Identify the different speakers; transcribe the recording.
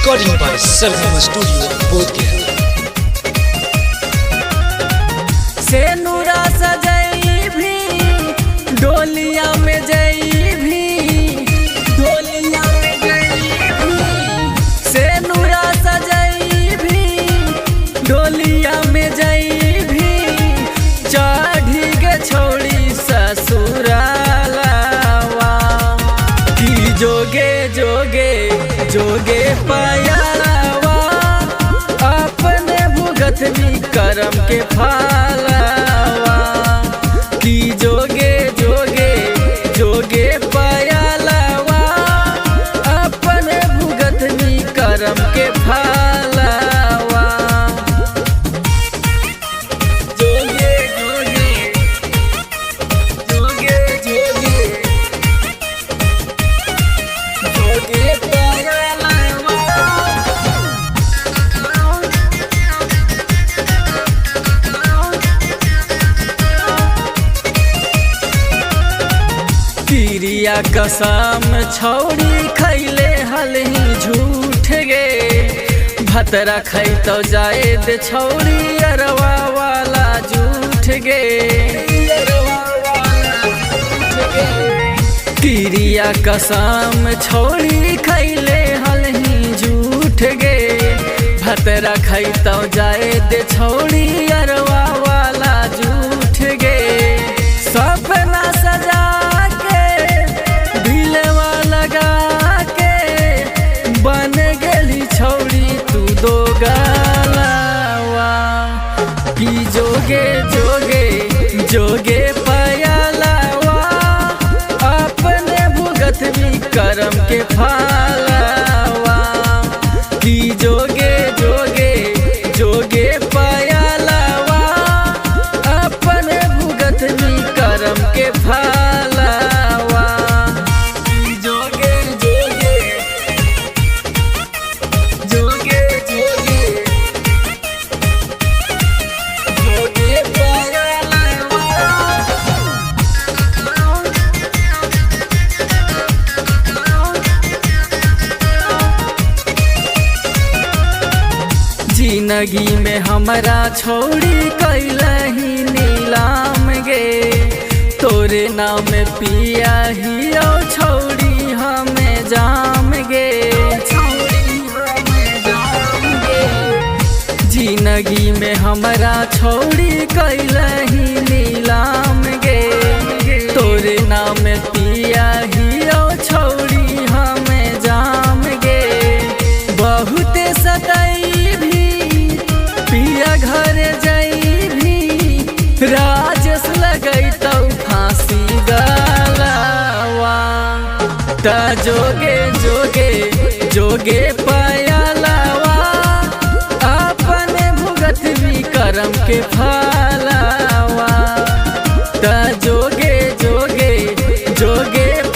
Speaker 1: Recording by Sargama Studio, Bodhgaya.
Speaker 2: से नूरा सजाई भी डोलिया में जई भी डोलिया में जई भी से नूरा सजाई भी डोलिया में जई भी चढ़ी के छोड़ी ससुरालवा की जोगे जोगे जोगे पायलवा अपने भुगत भी करम के फालवा की जोगे जोगे जोगे पायलवा अपने भुगत भी करम के फालवा जोगे जोगे जोगे जोगे जोगे पायलवा पिरिया कसम छौड़ी खैले हलही झूठ गे भतरा खै तो जाए दे छौड़ी अरवा वाला झूठ गे पिरिया कसम छौड़ी खैले हलही झूठ गे भतरा खै तो जाए दे छौड़ी अरवा वाला झूठ गे सपना सजा बन गेली छौड़ी तू दो गालवा की जोगे जोगे जोगे पायलवा अपने भुगत भी करम के फालवा की जोगे जोगे जोगे पायलवा अपने भुगत भी करम के फालवा की जोगे जोगे जोगे जोगे जोगे पायलवा जिंदगी में हमारा छोड़ी कैलही नीलाम गे तोरे नाम पिया ही छोड़ी हमें जाम गे जिंदगी में हमारा छोड़ी कैलही नीलाम गे तोरे नाम पिया ही छोड़ी हमें जाम गे बहुत सताई भी पिया घर जाई भी राजेश लगई तो फांसी गलवा ता जोगे जोगे जोगे पायलवा अपने भुगत भी करम के फल